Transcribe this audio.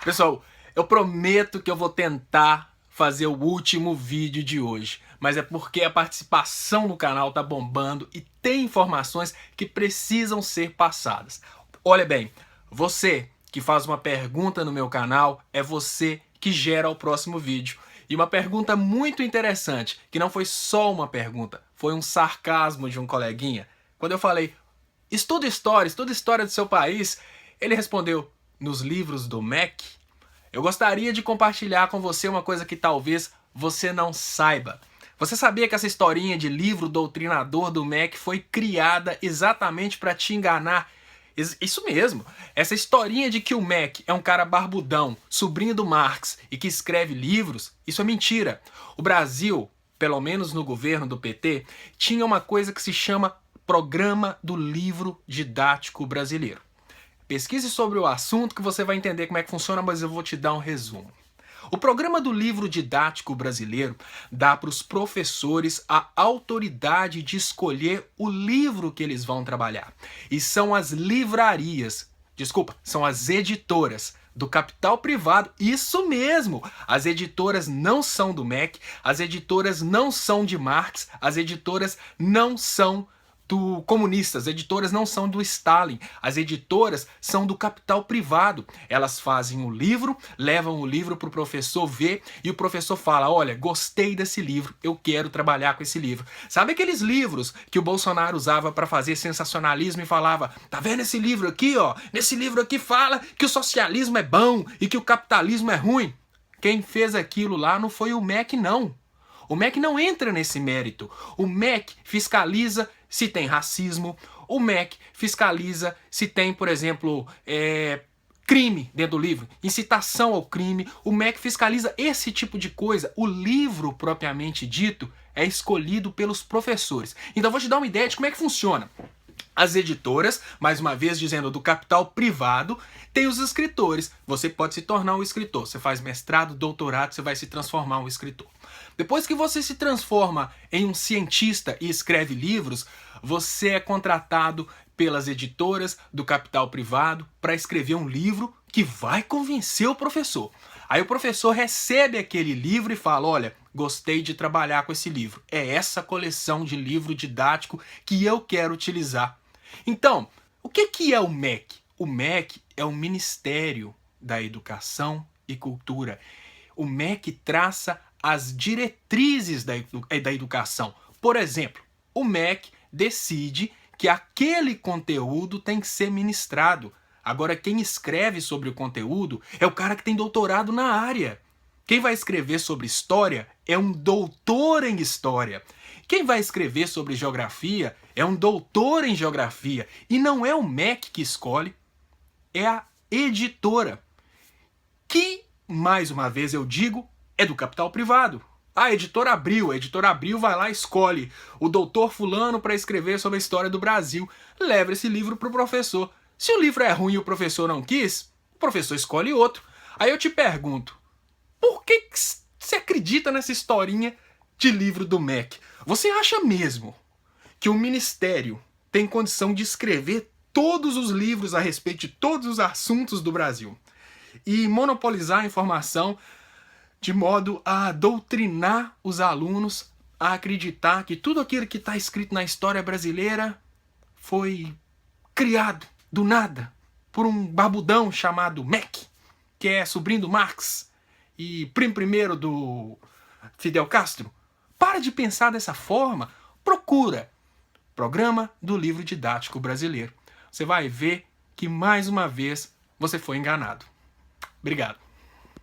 Pessoal, eu prometo que eu vou tentar fazer o último vídeo de hoje, mas é porque a participação no canal tá bombando e tem informações que precisam ser passadas. Olha bem, você que faz uma pergunta no meu canal, é você que gera o próximo vídeo. E uma pergunta muito interessante, que não foi só uma pergunta, foi um sarcasmo de um coleguinha. Quando eu falei, estuda história do seu país, ele respondeu, nos livros do MEC? Eu gostaria de compartilhar com você uma coisa que talvez você não saiba. Você sabia que essa historinha de livro doutrinador do MEC foi criada exatamente para te enganar? Isso mesmo, essa historinha de que o MEC é um cara barbudão, sobrinho do Marx e que escreve livros, isso é mentira. O Brasil, pelo menos no governo do PT, tinha uma coisa que se chama Programa do Livro Didático Brasileiro. Pesquise sobre o assunto que você vai entender como é que funciona, mas eu vou te dar um resumo. O Programa do Livro Didático Brasileiro dá para os professores a autoridade de escolher o livro que eles vão trabalhar. E são as são as editoras do capital privado, isso mesmo! As editoras não são do MEC, as editoras não são de Marx, as editoras não são comunistas, as editoras não são do Stalin, as editoras são do capital privado. Elas fazem o livro, levam o livro para o professor ver e o professor fala, olha, gostei desse livro, eu quero trabalhar com esse livro. Sabe aqueles livros que o Bolsonaro usava para fazer sensacionalismo e falava, tá vendo esse livro aqui, ó? Nesse livro aqui fala que o socialismo é bom e que o capitalismo é ruim. Quem fez aquilo lá não foi o MEC, não. O MEC não entra nesse mérito. O MEC fiscaliza se tem racismo, o MEC fiscaliza se tem, por exemplo, crime dentro do livro, incitação ao crime, o MEC fiscaliza esse tipo de coisa. O livro, propriamente dito, é escolhido pelos professores. Então eu vou te dar uma ideia de como é que funciona. As editoras, mais uma vez dizendo do capital privado, tem os escritores. Você pode se tornar um escritor. Você faz mestrado, doutorado, você vai se transformar em um escritor. Depois que você se transforma em um cientista e escreve livros, você é contratado pelas editoras do capital privado para escrever um livro que vai convencer o professor. Aí o professor recebe aquele livro e fala, olha, gostei de trabalhar com esse livro. É essa coleção de livro didático que eu quero utilizar. Então, o que é o MEC? O MEC é o Ministério da Educação e Cultura. O MEC traça as diretrizes da educação. Por exemplo, o MEC decide que aquele conteúdo tem que ser ministrado. Agora, quem escreve sobre o conteúdo é o cara que tem doutorado na área. Quem vai escrever sobre história é um doutor em história. Quem vai escrever sobre geografia é um doutor em geografia. E não é o MEC que escolhe, é a editora. Que, mais uma vez eu digo, é do capital privado. A editora Abril vai lá e escolhe o doutor fulano para escrever sobre a história do Brasil. Leva esse livro para o professor. Se o livro é ruim e o professor não quis, o professor escolhe outro. Aí eu te pergunto, por que você acredita nessa historinha de livro do MEC? Você acha mesmo que o Ministério tem condição de escrever todos os livros a respeito de todos os assuntos do Brasil e monopolizar a informação de modo a doutrinar os alunos a acreditar que tudo aquilo que está escrito na história brasileira foi criado do nada por um barbudão chamado MEC, que é sobrinho do Marx e primo primeiro do Fidel Castro? Para de pensar dessa forma, procura Programa do Livro Didático Brasileiro. Você vai ver que mais uma vez você foi enganado. Obrigado.